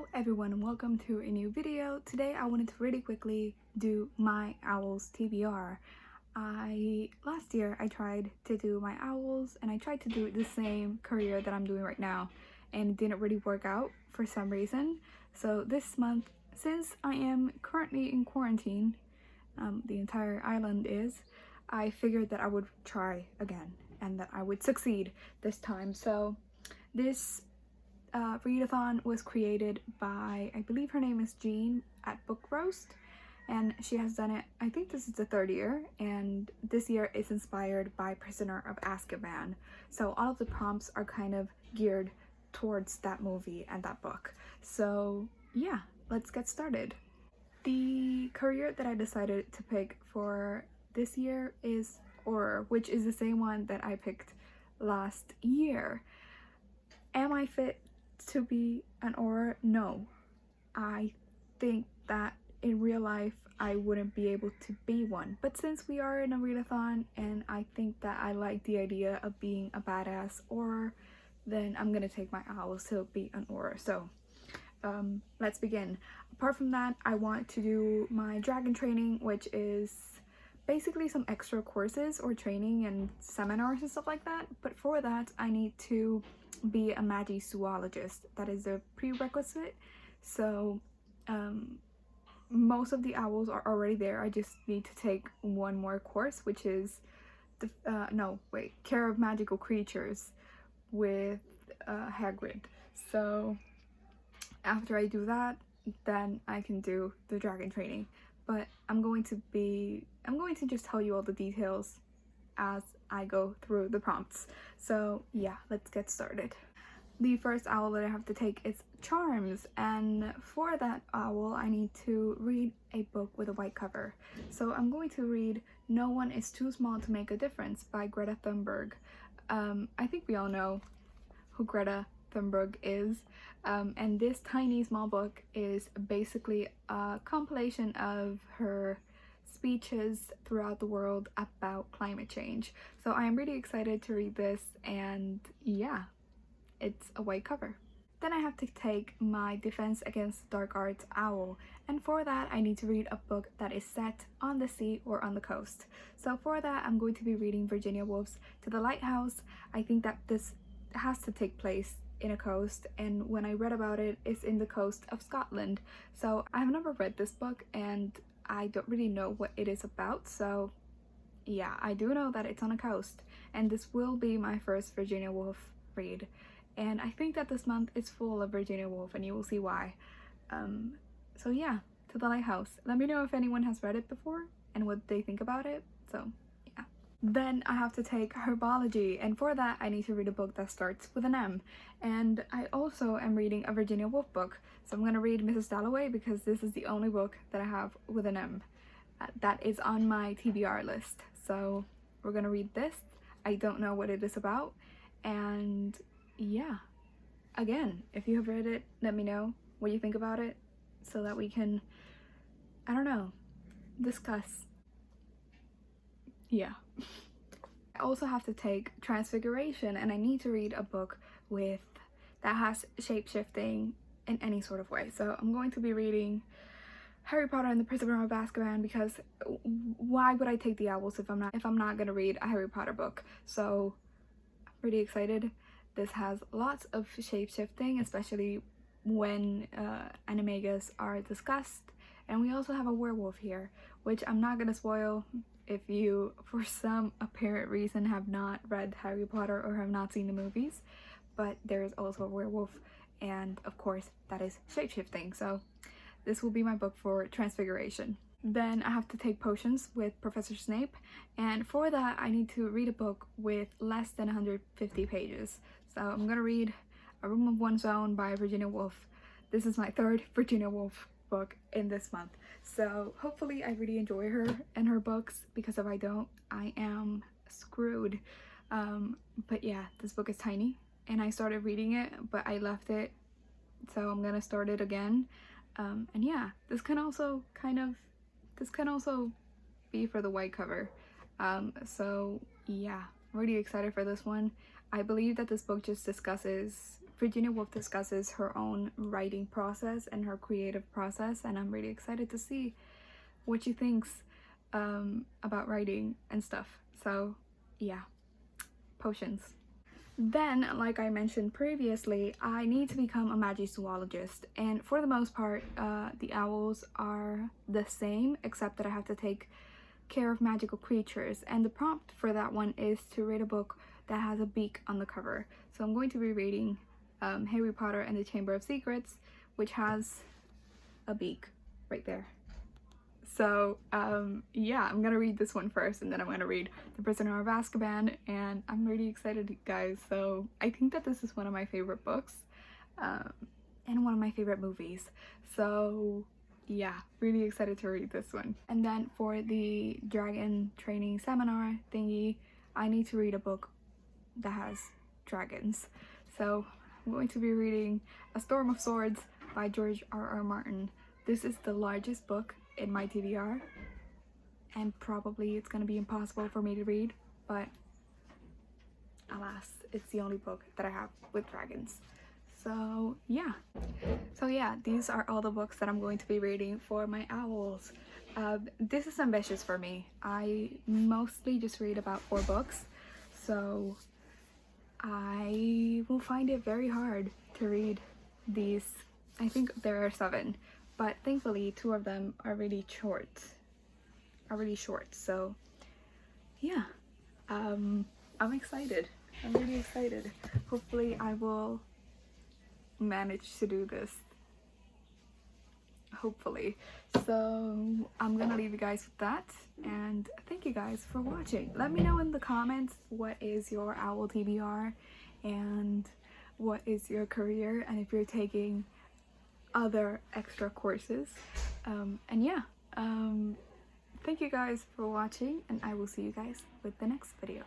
Hello everyone and welcome to a new video. Today I wanted to really quickly do my owls TBR. Last year I tried to do my owls and I tried to do the same career that I'm doing right now and it didn't really work out for some reason. So this month, since I am currently in quarantine, the entire island is, I figured that I would try again and that I would succeed this time. So this Readathon was created by, I believe her name is Jean at Book Roast, and she has done it, I think this is the third year, and this year is inspired by Prisoner of Azkaban. So all of the prompts are kind of geared towards that movie and that book. So yeah, let's get started. The career that I decided to pick for this year is Auror, which is the same one that I picked last year. Am I fit to be an Auror? No. I think that in real life I wouldn't be able to be one, but since we are in a readathon and I think that I like the idea of being a badass Auror, then I'm gonna take my owls to be an Auror. So let's begin. Apart from that, I want to do my dragon training, which is basically some extra courses or training and seminars and stuff like that, but for that I need to be a Magizoologist. That is a prerequisite. So most of the owls are already there. I just need to take one more course, which is the Care of Magical Creatures with Hagrid. So after I do that, then I can do the dragon training. But I'm going to just tell you all the details as I go through the prompts. So yeah, let's get started. The first owl that I have to take is Charms, and for that owl I need to read a book with a white cover. So I'm going to read No One Is Too Small to Make a Difference by Greta Thunberg. I think we all know who Greta Thunberg is, and this tiny small book is basically a compilation of her speeches throughout the world about climate change. So I am really excited to read this, and yeah, it's a white cover. Then I have to take my Defense Against Dark Arts owl, and for that I need to read a book that is set on the sea or on the coast. So for that I'm going to be reading Virginia Woolf's To the Lighthouse. I think that this has to take place in a coast, and when I read about it, it's in the coast of Scotland. So I have never read this book and I don't really know what it is about, so yeah, I do know that it's on a coast, and this will be my first Virginia Woolf read, and I think that this month is full of Virginia Woolf and you will see why. So yeah, To the Lighthouse. Let me know if anyone has read it before and what they think about it. So yeah. Then I have to take Herbology, and for that I need to read a book that starts with an M, and I also am reading a Virginia Woolf book. So I'm gonna read Mrs. Dalloway because this is the only book that I have with an M that is on my TBR list. So we're gonna read this. I don't know what it is about, and yeah, again, if you have read it, let me know what you think about it so that we can, I don't know, discuss. Yeah. I also have to take Transfiguration, and I need to read a book that has shape-shifting in any sort of way. So I'm going to be reading Harry Potter and the Prisoner of Azkaban, because why would I take the owls if I'm not gonna read a Harry Potter book? So I'm pretty excited. This has lots of shape-shifting, especially when animagus are discussed, and we also have a werewolf here, which I'm not gonna spoil if you for some apparent reason have not read Harry Potter or have not seen the movies, but there is also a werewolf, and of course that is shape-shifting. So this will be my book for Transfiguration. Then I have to take Potions with Professor Snape, and for that I need to read a book with less than 150 pages. So I'm gonna read A Room of One's Own by Virginia Woolf. This is my third Virginia Woolf book in this month, so hopefully I really enjoy her and her books, because if I don't, I am screwed. But yeah, this book is tiny and I started reading it but I left it, so I'm gonna start it again. And yeah, this can also be for the white cover. So yeah, I'm really excited for this one. I believe that this book just discusses Virginia Woolf discusses her own writing process and her creative process, and I'm really excited to see what she thinks about writing and stuff. So yeah, potions. Then, like I mentioned previously, I need to become a magizoologist, and for the most part, the owls are the same, except that I have to take care of magical creatures, and the prompt for that one is to read a book that has a beak on the cover. So I'm going to be reading Harry Potter and the Chamber of Secrets, which has a beak right there. So yeah, I'm gonna read this one first, and then I'm gonna read The Prisoner of Azkaban, and I'm really excited, guys. So I think that this is one of my favorite books, and one of my favorite movies. So yeah, really excited to read this one. And then for the dragon training seminar thingy, I need to read a book that has dragons. So I'm going to be reading A Storm of Swords by George R.R. Martin. This is the largest book in my TBR, and probably it's gonna be impossible for me to read, but alas, it's the only book that I have with dragons. So yeah, these are all the books that I'm going to be reading for my owls. This is ambitious for me. I mostly just read about 4 books, so I will find it very hard to read these. I think there are 7, but thankfully 2 of them are really short. So yeah, I'm excited. I'm really excited. Hopefully I will manage to do this. Hopefully. So I'm gonna leave you guys with that, and thank you guys for watching. Let me know in the comments what is your owl TBR and what is your career, and if you're taking other extra courses. And yeah, thank you guys for watching, and I will see you guys with the next video.